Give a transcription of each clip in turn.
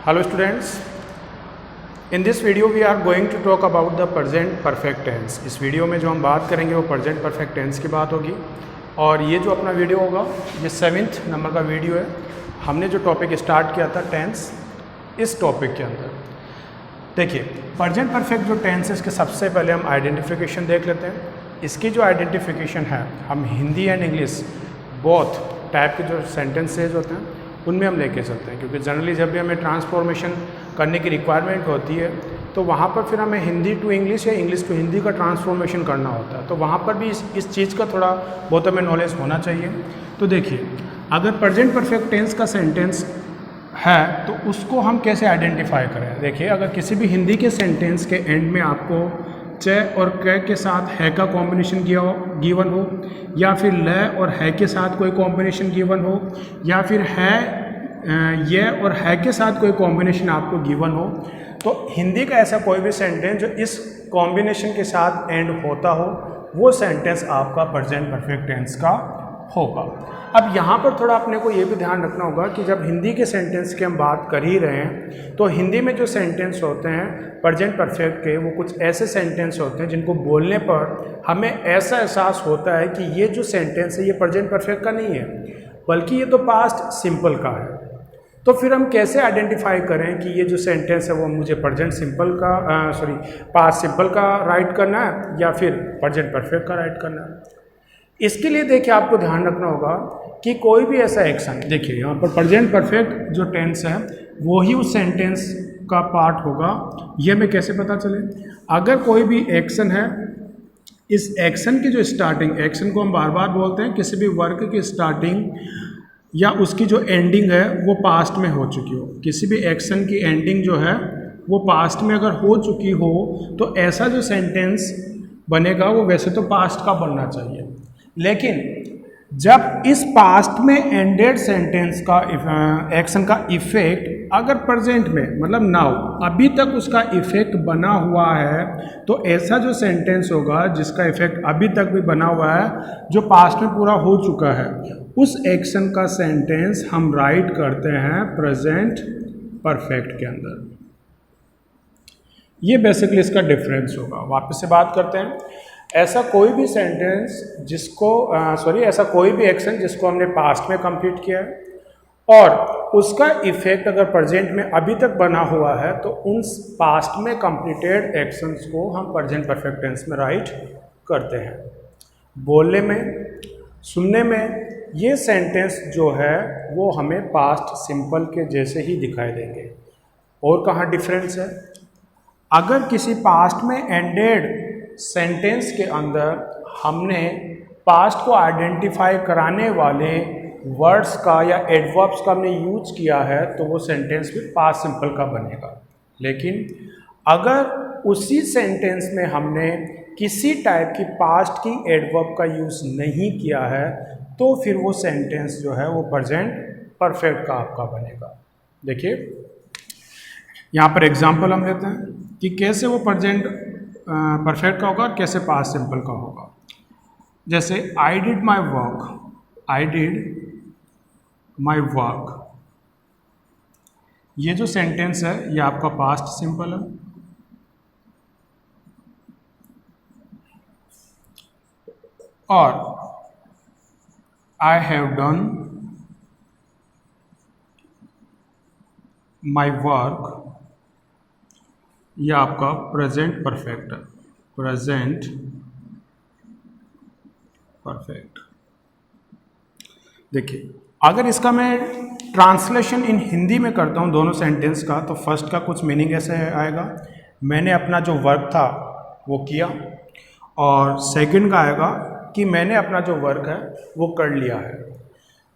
Hello students, in this video we are going to talk about the present perfect tense। इस video में जो हम बात करेंगे वो present perfect tense की बात होगी। और ये जो अपना वीडियो होगा ये 7th नंबर का वीडियो है। हमने जो टॉपिक स्टार्ट किया था टेंस, इस टॉपिक के अंदर देखिए present perfect जो टेंस है इसके सबसे पहले हम आइडेंटिफिकेशन देख लेते हैं। इसकी जो आइडेंटिफिकेशन है हम Hindi and English both type के जो सेंटेंसेज होते हैं उनमें हम लेके चलते हैं, क्योंकि जनरली जब भी हमें ट्रांसफॉर्मेशन करने की रिक्वायरमेंट होती है तो वहाँ पर फिर हमें हिंदी टू इंग्लिश या इंग्लिश टू हिंदी का ट्रांसफॉर्मेशन करना होता है। तो वहाँ पर भी इस चीज़ का थोड़ा बहुत हमें नॉलेज होना चाहिए। तो देखिए अगर प्रेजेंट परफेक्ट टेंस का सेंटेंस है तो उसको हम कैसे आइडेंटिफाई करें। देखिए अगर किसी भी हिंदी के सेंटेंस के एंड में आपको च और क के साथ है का कॉम्बिनेशन गिवन हो, या फिर ल और है के साथ कोई कॉम्बिनेशन गिवन हो, या फिर है ये और है के साथ कोई कॉम्बिनेशन आपको गिवन हो, तो हिंदी का ऐसा कोई भी सेंटेंस जो इस कॉम्बिनेशन के साथ एंड होता हो वो सेंटेंस आपका प्रेजेंट परफेक्ट टेंस का होगा। अब यहाँ पर थोड़ा अपने को ये भी ध्यान रखना होगा कि जब हिंदी के सेंटेंस की हम बात कर ही रहे हैं तो हिंदी में जो सेंटेंस होते हैं प्रेजेंट परफेक्ट के वो कुछ ऐसे सेंटेंस होते हैं जिनको बोलने पर हमें ऐसा एहसास होता है कि ये जो सेंटेंस है ये प्रेजेंट परफेक्ट का नहीं है बल्कि ये तो पास्ट सिंपल का है। तो फिर हम कैसे आइडेंटिफाई करें कि ये जो सेंटेंस है वो मुझे प्रेजेंट सिंपल का पास्ट सिंपल का राइट करना है या फिर प्रेजेंट परफेक्ट का राइट करना है। इसके लिए देखिए आपको ध्यान रखना होगा कि कोई भी ऐसा एक्शन, देखिए यहाँ पर प्रेजेंट परफेक्ट जो टेंस है वो ही उस सेंटेंस का पार्ट होगा। ये हमें कैसे पता चले, अगर कोई भी एक्शन है इस एक्शन की जो स्टार्टिंग, एक्शन को हम बार बार बोलते हैं किसी भी वर्क की स्टार्टिंग या उसकी जो एंडिंग है वो पास्ट में हो चुकी हो। किसी भी एक्शन की एंडिंग जो है वो पास्ट में अगर हो चुकी हो तो ऐसा जो सेंटेंस बनेगा वो वैसे तो पास्ट का बनना चाहिए, लेकिन जब इस पास्ट में एंडेड सेंटेंस का एक्शन का इफेक्ट अगर प्रेजेंट में मतलब नाउ अभी तक उसका इफेक्ट बना हुआ है तो ऐसा जो सेंटेंस होगा जिसका इफेक्ट अभी तक भी बना हुआ है जो पास्ट में पूरा हो चुका है उस एक्शन का सेंटेंस हम राइट करते हैं प्रेजेंट परफेक्ट के अंदर। ये बेसिकली इसका डिफरेंस होगा। वापस से बात करते हैं, ऐसा कोई भी सेंटेंस जिसको ऐसा कोई भी एक्शन जिसको हमने पास्ट में कंप्लीट किया है और उसका इफेक्ट अगर प्रेजेंट में अभी तक बना हुआ है तो उन पास्ट में कंप्लीटेड एक्शंस को हम प्रेजेंट परफेक्ट टेंस में राइट करते हैं। बोलने में, सुनने में ये सेंटेंस जो है वो हमें पास्ट सिंपल के जैसे ही दिखाई देंगे। और कहाँ डिफरेंस है, अगर किसी पास्ट में एंडेड सेंटेंस के अंदर हमने पास्ट को आइडेंटिफाई कराने वाले वर्ड्स का या एडवर्ब्स का हमने यूज किया है तो वो सेंटेंस भी पास्ट सिंपल का बनेगा। लेकिन अगर उसी सेंटेंस में हमने किसी टाइप की पास्ट की एडवर्ब का यूज़ नहीं किया है तो फिर वो सेंटेंस जो है वो प्रेजेंट परफेक्ट का आपका बनेगा। देखिए यहाँ पर एग्जांपल हम लेते हैं कि कैसे वो प्रेजेंट परफेक्ट का होगा और कैसे पास्ट सिंपल का होगा। जैसे I did my work, I did my work, ये जो सेंटेंस है ये आपका पास्ट सिंपल है। और I have done my work, ये आपका प्रेजेंट परफेक्ट है, प्रेजेंट परफेक्ट। देखिए अगर इसका मैं ट्रांसलेशन इन हिंदी में करता हूँ दोनों सेंटेंस का तो फर्स्ट का कुछ मीनिंग ऐसे आएगा, मैंने अपना जो वर्क था वो किया, और सेकंड का आएगा कि मैंने अपना जो वर्क है वो कर लिया है।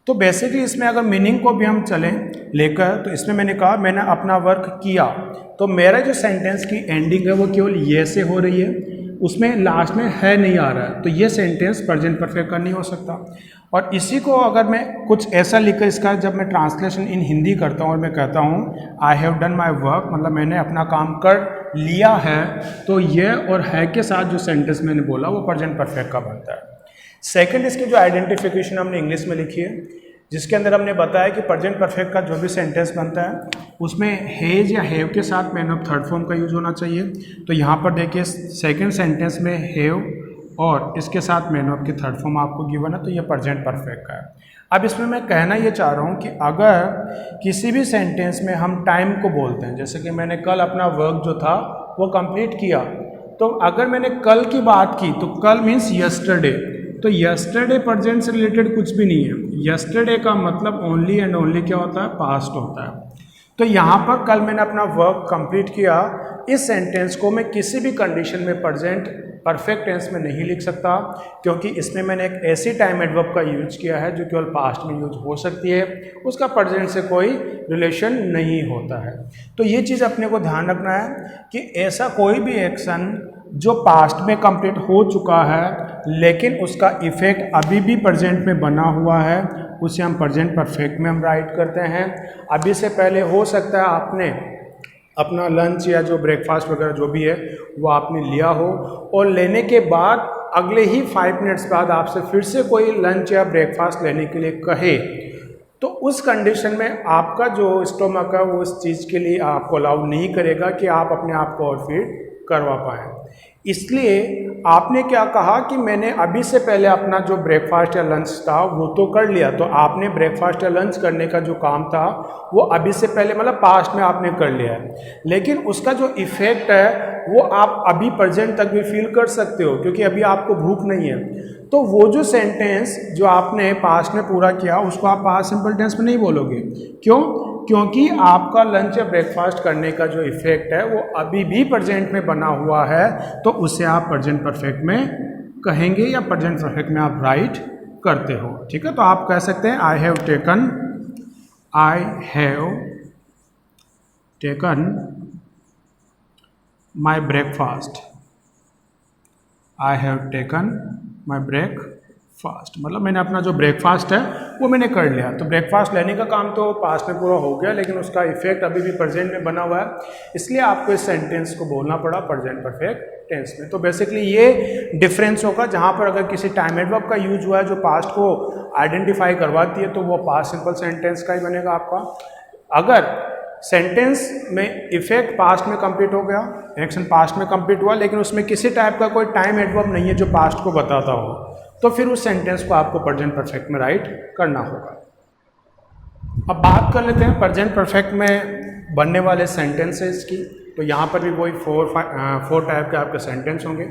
तो बेसिकली इसमें अगर मीनिंग को भी हम चलें लेकर तो इसमें मैंने कहा मैंने अपना वर्क किया, तो मेरा जो सेंटेंस की एंडिंग है वो केवल ये से हो रही है, उसमें लास्ट में है नहीं आ रहा है, तो ये सेंटेंस प्रेजेंट परफेक्ट का नहीं हो सकता। और इसी को अगर मैं कुछ ऐसा लिखकर इसका जब मैं ट्रांसलेशन इन हिंदी करता हूँ और मैं कहता हूँ I have done my work, मतलब मैंने अपना काम कर लिया है, तो ये और है के साथ जो सेंटेंस मैंने बोला वो प्रेजेंट परफेक्ट का बनता है। सेकंड, इसकी जो आइडेंटिफिकेशन हमने इंग्लिश में लिखी है जिसके अंदर हमने बताया कि प्रेजेंट परफेक्ट का जो भी सेंटेंस बनता है उसमें हैज़ या हैव के साथ मैन ऑफ थर्ड फॉर्म का यूज होना चाहिए। तो यहाँ पर देखिए सेकंड सेंटेंस में हैव और इसके साथ मैन ऑफ की थर्ड फॉर्म आपको गिवन है, तो ये प्रेजेंट परफेक्ट का है। अब इसमें मैं कहना ये चाह रहा हूँ कि अगर किसी भी सेंटेंस में हम टाइम को बोलते हैं, जैसे कि मैंने कल अपना वर्क जो था वो कंप्लीट किया, तो अगर मैंने कल की बात की तो कल मीन्स यस्टरडे, तो यस्टरडे प्रेजेंट से रिलेटेड कुछ भी नहीं है। यस्टरडे का मतलब ओनली एंड ओनली क्या होता है, पास्ट होता है। तो यहाँ पर कल मैंने अपना वर्क कंप्लीट किया, इस सेंटेंस को मैं किसी भी कंडीशन में प्रेजेंट परफेक्ट टेंस में नहीं लिख सकता, क्योंकि इसमें मैंने एक ऐसी टाइम एडवर्ब का यूज किया है जो केवल पास्ट में यूज हो सकती है, उसका प्रेजेंट से कोई रिलेशन नहीं होता है। तो ये चीज़ अपने को ध्यान रखना है कि ऐसा कोई भी एक्शन जो पास्ट में कंप्लीट हो चुका है लेकिन उसका इफेक्ट अभी भी प्रेजेंट में बना हुआ है, उसे हम प्रेजेंट परफेक्ट में हम राइट करते हैं। अभी से पहले हो सकता है आपने अपना लंच या जो ब्रेकफास्ट वगैरह जो भी है वो आपने लिया हो, और लेने के बाद अगले ही 5 मिनट्स बाद आपसे फिर से कोई लंच या ब्रेकफास्ट लेने के लिए कहे, तो उस कंडीशन में आपका जो स्टोमक है वो उस चीज़ के लिए आपको अलाउ नहीं करेगा कि आप अपने आप को और फीड करवा पाएँ। इसलिए आपने क्या कहा कि मैंने अभी से पहले अपना जो ब्रेकफास्ट या लंच था वो तो कर लिया, तो आपने ब्रेकफास्ट या लंच करने का जो काम था वो अभी से पहले मतलब पास्ट में आपने कर लिया है, लेकिन उसका जो इफ़ेक्ट है वो आप अभी प्रेजेंट तक भी फील कर सकते हो, क्योंकि अभी आपको भूख नहीं है। तो वो जो सेंटेंस जो आपने पास्ट में पूरा किया उसको आप पास्ट सिंपल टेंस में नहीं बोलोगे। क्यों? क्योंकि आपका लंच या ब्रेकफास्ट करने का जो इफेक्ट है वो अभी भी प्रेजेंट में बना हुआ है, तो उसे आप प्रेजेंट परफेक्ट में कहेंगे या प्रेजेंट परफेक्ट में आप राइट करते हो। ठीक है, तो आप कह सकते हैं I have taken my breakfast, I have taken my breakfast, मतलब मैंने अपना जो ब्रेकफास्ट है वो मैंने कर लिया। तो ब्रेकफास्ट लेने का काम तो पास्ट में पूरा हो गया, लेकिन उसका इफेक्ट अभी भी प्रेजेंट में बना हुआ है, इसलिए आपको इस सेंटेंस को बोलना पड़ा प्रेजेंट परफेक्ट टेंस में। तो बेसिकली ये डिफरेंस होगा, जहाँ पर अगर किसी टाइम एडवर्ब का यूज हुआ है जो पास्ट को आइडेंटिफाई करवाती है तो वो पास्ट सिंपल सेंटेंस का ही बनेगा आपका। अगर सेंटेंस में इफेक्ट पास्ट में कंप्लीट हो गया, एक्शन पास्ट में कंप्लीट हुआ, लेकिन उसमें किसी टाइप का कोई टाइम एडवर्ब नहीं है जो पास्ट को बताता हो, तो फिर उस सेंटेंस को आपको प्रेजेंट परफेक्ट में राइट करना होगा। अब बात कर लेते हैं प्रेजेंट परफेक्ट में बनने वाले सेंटेंसेस की। तो यहाँ पर भी वही 4 टाइप के आपके सेंटेंस होंगे।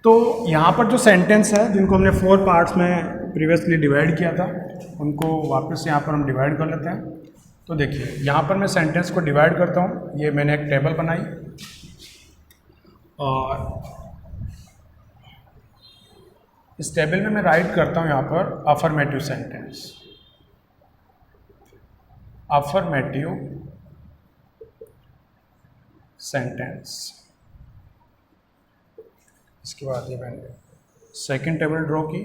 तो यहाँ पर जो सेंटेंस है जिनको हमने 4 पार्ट्स में प्रीवियसली डिवाइड किया था, उनको वापस यहाँ पर हम डिवाइड कर लेते हैं। तो देखिए यहाँ पर मैं सेंटेंस को डिवाइड करता हूँ। ये मैंने एक टेबल बनाई और इस टेबल में मैं राइट करता हूँ यहाँ पर अफर्मेटिव सेंटेंस, अफर्मेटिव सेंटेंस। इसके बाद ये मैंने सेकंड टेबल ड्रॉ की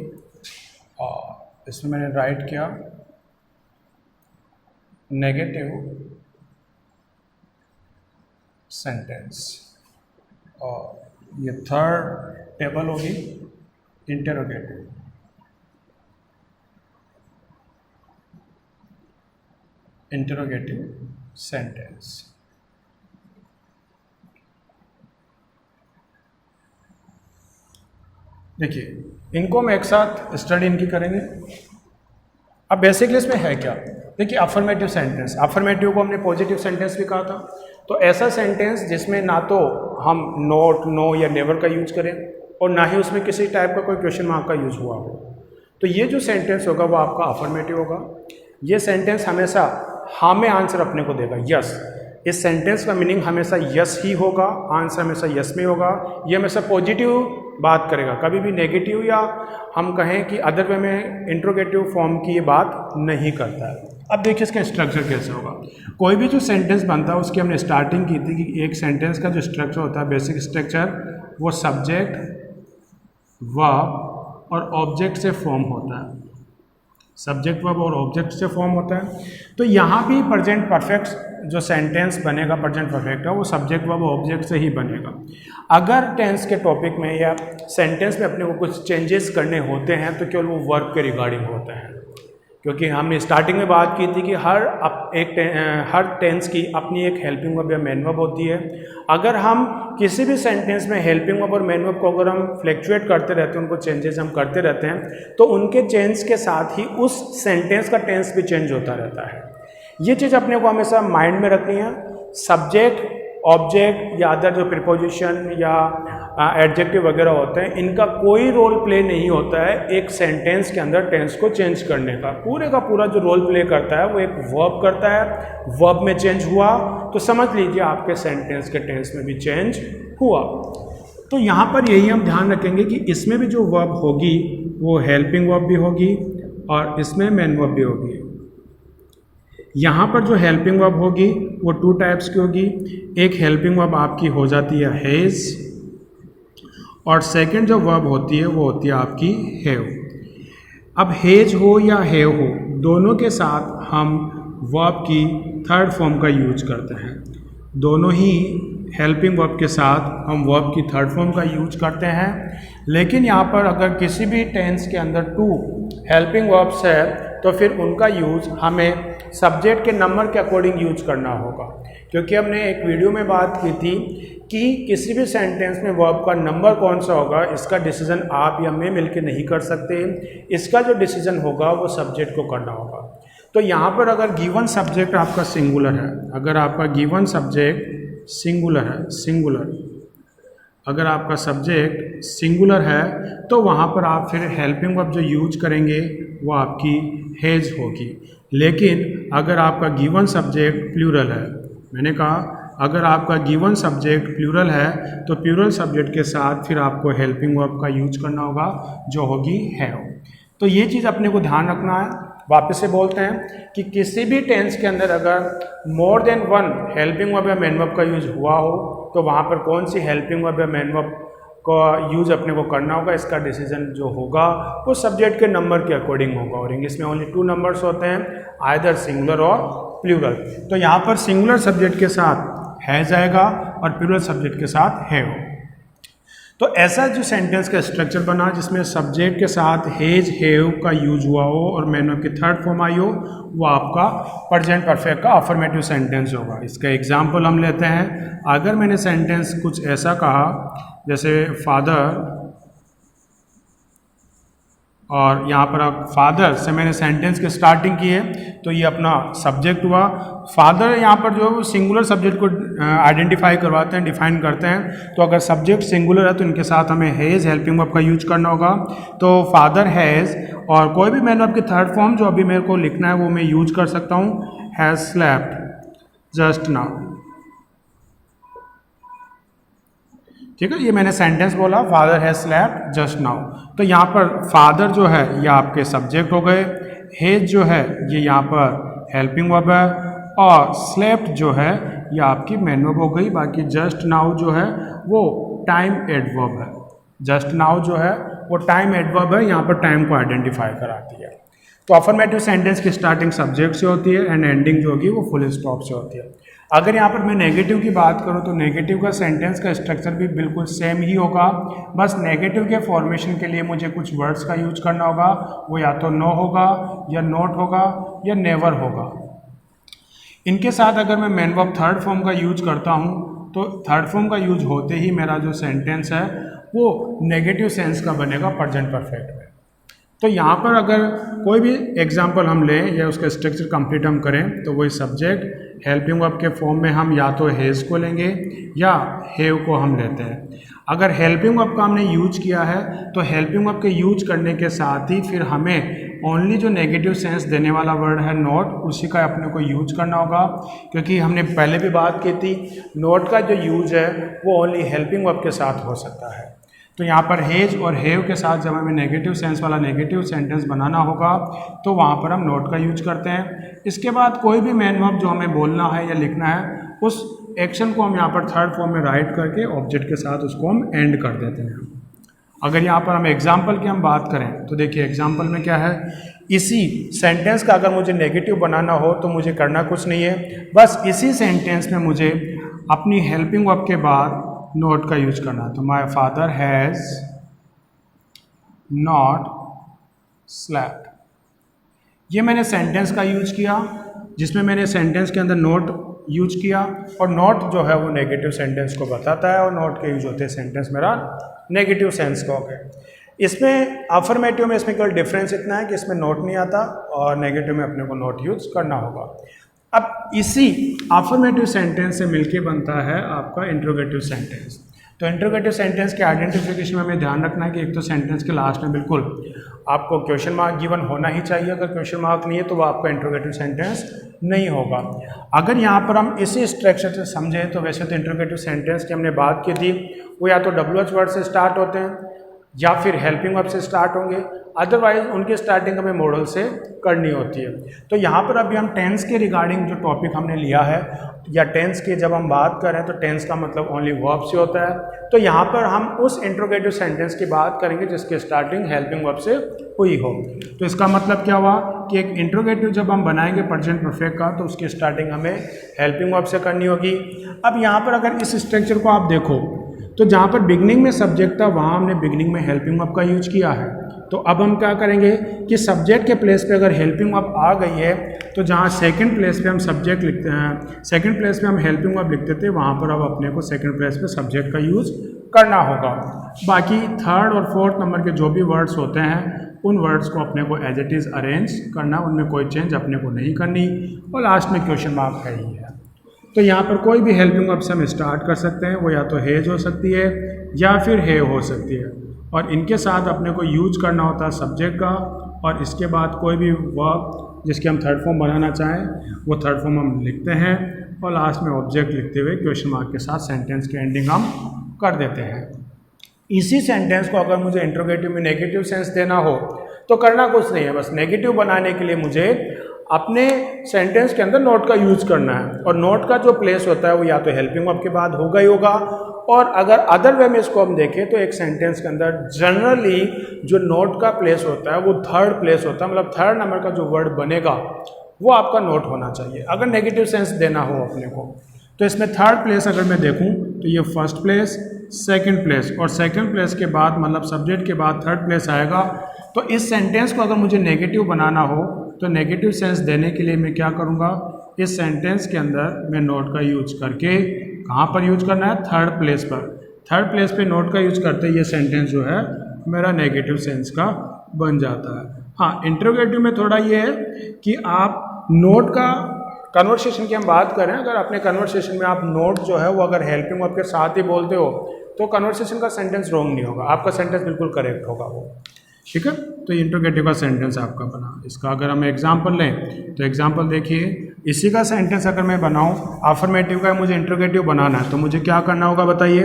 और इसमें मैंने राइट किया नेगेटिव सेंटेंस, और ये थर्ड टेबल होगी इंटरोगेटिव, इंटरोगेटिव सेंटेंस। देखिए इनको हम एक साथ स्टडी इनकी करेंगे। अब बेसिकली इसमें है क्या, देखिए अफर्मेटिव सेंटेंस, अफर्मेटिव को हमने पॉजिटिव सेंटेंस भी कहा था। तो ऐसा सेंटेंस जिसमें ना तो हम नॉट, नो या नेवर का यूज करें और ना ही उसमें किसी टाइप का कोई क्वेश्चन मार्क का यूज हुआ हो, तो ये जो सेंटेंस होगा वो आपका अफर्मेटिव होगा। ये सेंटेंस हमेशा हाँ में आंसर अपने को देगा, यस। इस सेंटेंस का मीनिंग हमेशा यस ही होगा, आंसर हमेशा यस में होगा। ये हमेशा पॉजिटिव बात करेगा, कभी भी नेगेटिव या हम कहें कि अदर वे में इंट्रोगेटिव फॉर्म की ये बात नहीं करता है। अब देखिए इसका स्ट्रक्चर कैसे होगा। कोई भी जो सेंटेंस बनता है उसकी हमने स्टार्टिंग की थी कि एक सेंटेंस का जो स्ट्रक्चर होता है, बेसिक स्ट्रक्चर, वो सब्जेक्ट, वर्ब और ऑब्जेक्ट से फॉर्म होता है। सब्जेक्ट, वर्ब और ऑब्जेक्ट से फॉर्म होता है। तो यहाँ भी प्रेजेंट परफेक्ट जो सेंटेंस बनेगा प्रेजेंट परफेक्ट है वो सब्जेक्ट, वर्ब और ऑब्जेक्ट से ही बनेगा। अगर टेंस के टॉपिक में या सेंटेंस में अपने को कुछ चेंजेस करने होते हैं तो केवल वो वर्ब के रिगार्डिंग होते हैं। क्योंकि हमने स्टार्टिंग में बात की थी कि हर टेंस की अपनी एक हेल्पिंग वर्ब या मेन वर्ब होती है। अगर हम किसी भी सेंटेंस में हेल्पिंग वर्ब और मेन वर्ब को अगर हम फ्लैक्चुएट करते रहते हैं, उनको चेंजेस हम करते रहते हैं, तो उनके चेंज के साथ ही उस सेंटेंस का टेंस भी चेंज होता रहता है। ये चीज़ अपने को हमेशा माइंड में रखनी है। सब्जेक्ट, ऑब्जेक्ट या अदर जो प्रीपोजिशन या एडजेक्टिव वगैरह होते हैं, इनका कोई रोल प्ले नहीं होता है एक सेंटेंस के अंदर टेंस को चेंज करने का। पूरे का पूरा जो रोल प्ले करता है वो एक वर्ब करता है। वर्ब में चेंज हुआ तो समझ लीजिए आपके सेंटेंस के टेंस में भी चेंज हुआ। तो यहाँ पर यही हम ध्यान रखेंगे कि इसमें भी जो वर्ब होगी वो हेल्पिंग वर्ब भी होगी और इसमें मेन वर्ब भी होगी। यहाँ पर जो हेल्पिंग वर्ब होगी वो 2 टाइप्स की होगी। एक हेल्पिंग वर्ब आपकी हो जाती है हैज़, और सेकंड जो वर्ब होती है वो होती है आपकी हैव। अब हैज हो या हैव हो, दोनों के साथ हम वर्ब की थर्ड फॉर्म का यूज करते हैं। दोनों ही हेल्पिंग वर्ब के साथ हम वर्ब की थर्ड फॉर्म का यूज करते हैं। लेकिन यहाँ पर अगर किसी भी टेंस के अंदर 2 हेल्पिंग वर्ब्स है तो फिर उनका यूज हमें सब्जेक्ट के नंबर के अकॉर्डिंग यूज करना होगा। क्योंकि हमने एक वीडियो में बात की थी कि किसी भी सेंटेंस में वर्ब का नंबर कौन सा होगा, इसका डिसीजन आप या मैं मिलकर नहीं कर सकते। इसका जो डिसीजन होगा वो सब्जेक्ट को करना होगा। तो यहाँ पर अगर गिवन सब्जेक्ट आपका सिंगुलर है, अगर आपका गिवन सब्जेक्ट सिंगुलर है, अगर आपका सब्जेक्ट सिंगुलर है तो वहाँ पर आप फिर हेल्पिंग वर्ब जो यूज करेंगे वो आपकी हैज होगी। लेकिन अगर आपका गिवन सब्जेक्ट प्लूरल है, मैंने कहा अगर आपका गिवन सब्जेक्ट प्लूरल है तो प्लूरल सब्जेक्ट के साथ फिर आपको हेल्पिंग वर्ब का यूज करना होगा जो होगी हैव। तो ये चीज़ अपने को ध्यान रखना है। वापस से बोलते हैं कि किसी भी टेंस के अंदर अगर मोर देन 1 हेल्पिंग वर्ब या मेन वर्ब का यूज हुआ हो तो वहाँ पर कौन सी हेल्पिंग वर्ब या मेन वर्ब का यूज अपने को करना होगा, इसका डिसीजन जो होगा वो सब्जेक्ट के नंबर के अकॉर्डिंग होगा। और इंग्लिश में ओनली 2 नंबर्स होते हैं, आइदर सिंगुलर और प्लूरल। तो यहाँ पर सिंगुलर सब्जेक्ट के साथ हैज आएगा और प्लूरल सब्जेक्ट के साथ हैव। तो ऐसा जो सेंटेंस का स्ट्रक्चर बना जिसमें सब्जेक्ट के साथ हैज हैव का यूज हुआ हो और मेन वर्ब की थर्ड फॉर्म आई हो, वो आपका प्रेजेंट परफेक्ट का अफर्मेटिव सेंटेंस होगा। इसका एग्जांपल हम लेते हैं। अगर मैंने सेंटेंस कुछ ऐसा कहा जैसे फादर, और यहाँ पर अब फादर से मैंने सेंटेंस की स्टार्टिंग की है तो ये अपना सब्जेक्ट हुआ। फादर यहाँ पर जो सिंगुलर सब्जेक्ट को आइडेंटिफाई करवाते हैं, डिफाइन करते हैं। तो अगर सब्जेक्ट सिंगुलर है तो इनके साथ हमें हैज़ हेल्पिंग वर्ब का यूज करना होगा। तो फादर हैज़, और कोई भी मेन वर्ब की थर्ड फॉर्म जो अभी मेरे को लिखना है वो मैं यूज कर सकता हूँ, हैज़ स्लेप्ट जस्ट नाउ। ठीक है, ये मैंने सेंटेंस बोला, father has slept just now. तो यहाँ पर फादर जो है ये आपके सब्जेक्ट हो गए, हैज जो है ये यहाँ पर हेल्पिंग वर्ब है, और स्लेप्ट जो है ये आपकी मेन वर्ब हो गई। बाकी जस्ट नाउ जो है वो टाइम एडवर्ब है। जस्ट नाउ जो है वो टाइम एडवर्ब है, यहाँ पर टाइम को आइडेंटिफाई कराती है। तो अफर्मेटिव सेंटेंस की स्टार्टिंग सब्जेक्ट से होती है एंड एंडिंग जो होगी वो फुल स्टॉप से होती है। अगर यहाँ पर मैं नेगेटिव की बात करूँ तो नेगेटिव का सेंटेंस का स्ट्रक्चर भी बिल्कुल सेम ही होगा। बस नेगेटिव के फॉर्मेशन के लिए मुझे कुछ वर्ड्स का यूज करना होगा। वो या तो नो होगा या नॉट होगा या नेवर होगा। इनके साथ अगर मैं मेन वर्ब थर्ड फॉर्म का यूज करता हूँ तो थर्ड फॉर्म का यूज होते ही मेरा जो सेंटेंस है वो नेगेटिव सेंस का बनेगा प्रेजेंट परफेक्ट में। तो यहाँ पर अगर कोई भी एग्जाम्पल हम लें या उसका स्ट्रक्चर कंप्लीट हम करें तो वही सब्जेक्ट हेल्पिंग वर्ब के फॉर्म में हम या तो हैज़ को लेंगे या हैव को हम लेते हैं। अगर हेल्पिंग वर्ब का हमने यूज किया है तो हेल्पिंग वर्ब के यूज करने के साथ ही फिर हमें ओनली जो नेगेटिव सेंस देने वाला वर्ड है नॉट, उसी का अपने को यूज करना होगा। क्योंकि हमने पहले भी बात की थी नॉट का जो यूज है वो ओनली हेल्पिंग वर्ब के साथ हो सकता है। तो यहाँ पर हैज और हैव के साथ जब हमें नेगेटिव सेंस वाला नेगेटिव सेंटेंस बनाना होगा तो वहाँ पर हम नॉट का यूज करते हैं। इसके बाद कोई भी मेन वर्ब जो हमें बोलना है या लिखना है उस एक्शन को हम यहाँ पर थर्ड फॉर्म में राइट करके ऑब्जेक्ट के साथ उसको हम एंड कर देते हैं। अगर यहाँ पर हम एग्जाम्पल की हम बात करें तो देखिए एग्जाम्पल में क्या है, इसी सेंटेंस का अगर मुझे नेगेटिव बनाना हो तो मुझे करना कुछ नहीं है, बस इसी सेंटेंस में मुझे अपनी हेल्पिंग वर्ब के बाद नॉट का यूज करना। तो my father has not slept. ये मैंने सेंटेंस का यूज किया, जिसमें मैंने सेंटेंस के अंदर नोट यूज किया, और नोट जो है वो नेगेटिव सेंटेंस को बताता है, और नोट के यूज होते हैं सेंटेंस मेरा नेगेटिव सेंस का हो गया। इसमें अफर्मेटिव में इसमें केवल डिफरेंस इतना है कि इसमें नोट नहीं आता, और नेगेटिव में अपने को नोट यूज करना होगा। अब इसी अफर्मेटिव सेंटेंस से मिलके बनता है आपका इंट्रोगेटिव सेंटेंस। तो इंट्रोगेटिव सेंटेंस के आइडेंटिफिकेशन में हमें ध्यान रखना है कि एक तो सेंटेंस के लास्ट में बिल्कुल आपको क्वेश्चन मार्क गिवन होना ही चाहिए। अगर क्वेश्चन मार्क नहीं है तो वो आपका इंट्रोगेटिव सेंटेंस नहीं होगा। अगर यहाँ पर हम इसी स्ट्रक्चर से समझें तो वैसे तो इंट्रोगेटिव सेंटेंस की हमने बात की थी, वो या तो WH वर्ड से स्टार्ट होते हैं या फिर हेल्पिंग वर्ब से स्टार्ट होंगे, अदरवाइज उनकी स्टार्टिंग हमें मॉडल से करनी होती है। तो यहाँ पर अभी हम टेंस के रिगार्डिंग जो टॉपिक हमने लिया है, या टेंस की जब हम बात करें तो टेंस का मतलब ओनली वर्ब से होता है। तो यहाँ पर हम उस इंट्रोगेटिव सेंटेंस की बात करेंगे जिसकी स्टार्टिंग हेल्पिंग वर्ब से हुई हो। तो इसका मतलब क्या हुआ कि एक इंट्रोगेटिव जब हम बनाएंगे प्रेजेंट परफेक्ट का, तो उसकी स्टार्टिंग हमें हेल्पिंग वर्ब से करनी होगी। अब यहाँ पर अगर इस स्ट्रक्चर को आप देखो तो जहाँ पर बिगनिंग में सब्जेक्ट था वहाँ हमने बिगनिंग में हेल्पिंग वर्ब का यूज किया है। तो अब हम क्या करेंगे कि सब्जेक्ट के प्लेस पे अगर हेल्पिंग वर्ब आ गई है तो जहाँ सेकंड प्लेस पे हम सब्जेक्ट लिखते हैं, सेकंड प्लेस पे हम हेल्पिंग वर्ब लिखते थे, वहाँ पर अब अपने को सेकंड प्लेस पे सब्जेक्ट का यूज करना होगा। बाकी थर्ड और फोर्थ नंबर के जो भी वर्ड्स होते हैं उन वर्ड्स को अपने को एज इट इज़ अरेंज करना, उनमें कोई चेंज अपने को नहीं करनी, और लास्ट में क्वेश्चन मार्क है ही है। तो यहाँ पर कोई भी हेल्पिंग वर्ब से हम स्टार्ट कर सकते हैं, वो या तो हेज हो सकती है या फिर हे हो सकती है, और इनके साथ अपने को यूज करना होता है सब्जेक्ट का, और इसके बाद कोई भी वर्ब जिसके हम थर्ड फॉर्म बनाना चाहें वो थर्ड फॉर्म हम लिखते हैं, और लास्ट में ऑब्जेक्ट लिखते हुए क्वेश्चन मार्क के साथ सेंटेंस की एंडिंग हम कर देते हैं। इसी सेंटेंस को अगर मुझे इंट्रोगेटिव में नेगेटिव सेंस देना हो तो करना कुछ नहीं है, बस नेगेटिव बनाने के लिए मुझे अपने सेंटेंस के अंदर नोट का यूज करना है, और नोट का जो प्लेस होता है वो या तो हेल्पिंग वर्ब के बाद होगा ही होगा, और अगर अदर वे में इसको हम देखें तो एक सेंटेंस के अंदर जनरली जो नोट का प्लेस होता है वो थर्ड प्लेस होता है, मतलब थर्ड नंबर का जो वर्ड बनेगा वो आपका नोट होना चाहिए अगर नेगेटिव सेंस देना हो अपने को। तो इसमें थर्ड प्लेस अगर मैं देखूं तो ये फर्स्ट प्लेस, सेकंड प्लेस, और सेकंड प्लेस के बाद मतलब सब्जेक्ट के बाद थर्ड प्लेस आएगा। तो इस सेंटेंस को अगर मुझे नेगेटिव बनाना हो तो नेगेटिव सेंस देने के लिए मैं क्या करूँगा, इस सेंटेंस के अंदर मैं नोट का यूज करके, कहाँ पर यूज करना है, थर्ड प्लेस पर, थर्ड प्लेस पे नोट का यूज करते ये सेंटेंस जो है मेरा नेगेटिव सेंस का बन जाता है। हाँ, इंट्रोगेटिव में थोड़ा ये है कि आप नोट का, कन्वर्सेशन की हम बात करें, अगर अपने कन्वर्सेशन में आप नोट जो है वो अगर हेल्पिंग वर्ब के साथ ही बोलते हो तो कन्वर्सेशन का सेंटेंस रॉन्ग नहीं होगा, आपका सेंटेंस बिल्कुल करेक्ट होगा वो, ठीक है। तो इंट्रोगेटिव का सेंटेंस आपका बना। इसका अगर हम एग्जांपल लें तो एग्जांपल देखिए, इसी का सेंटेंस अगर मैं बनाऊं, अफर्मेटिव का मुझे इंट्रोगेटिव बनाना है तो मुझे क्या करना होगा बताइए,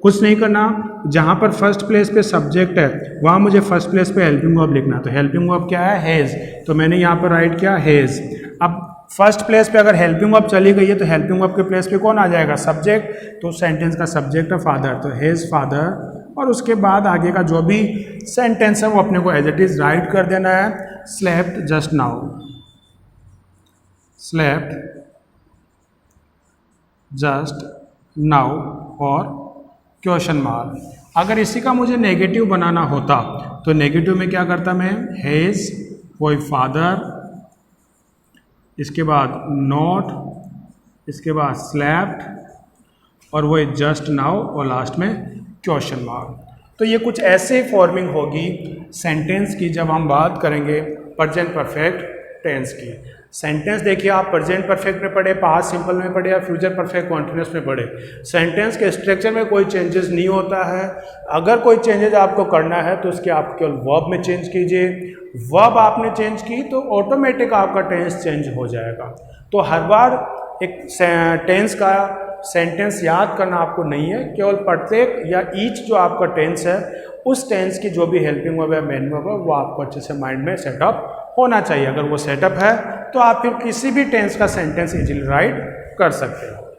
कुछ नहीं करना, जहां पर फर्स्ट प्लेस पे सब्जेक्ट है वहां मुझे फर्स्ट प्लेस पे हेल्पिंग वर्ब लिखना है। तो हेल्पिंग वर्ब क्या है, हैज़, तो मैंने यहाँ पर राइट किया हैज़। अब फर्स्ट प्लेस पे अगर हेल्पिंग वर्ब चली गई है तो हेल्पिंग वर्ब के प्लेस पे कौन आ जाएगा, सब्जेक्ट, तो सेंटेंस का सब्जेक्ट है फादर, तो हैज़ फादर, और उसके बाद आगे का जो भी सेंटेंस है वो अपने को एज इट इज राइट कर देना है, slept just now, slept just now, और क्वेश्चन मार्क। अगर इसी का मुझे नेगेटिव बनाना होता तो नेगेटिव में क्या करता मैं, हैज़, कोई फादर, इसके बाद नॉट, इसके बाद स्लेप्ट, और वो जस्ट नाउ, और लास्ट में क्वेश्चन मार्क। तो ये कुछ ऐसे फॉर्मिंग होगी सेंटेंस की जब हम बात करेंगे प्रेजेंट परफेक्ट टेंस की। सेंटेंस देखिए, आप प्रेजेंट परफेक्ट में पढ़े, पास्ट सिंपल में पढ़े, या फ्यूचर परफेक्ट कॉन्टिन्यूस में पढ़े, सेंटेंस के स्ट्रक्चर में कोई चेंजेस नहीं होता है। अगर कोई चेंजेस आपको करना है तो उसके आप केवल वर्ब में चेंज कीजिए, वर्ब आपने चेंज की तो ऑटोमेटिक आपका टेंस चेंज हो जाएगा। तो हर बार एक टेंस का सेंटेंस याद करना आपको नहीं है, केवल प्रत्येक या ईच जो आपका टेंस है उस टेंस की जो भी हेल्पिंग वर्ब है, मेन वर्ब है, वो आपको अच्छे से माइंड में सेटअप होना चाहिए। अगर वो सेटअप है तो आप फिर किसी भी टेंस का सेंटेंस इजीली राइट कर सकते हो।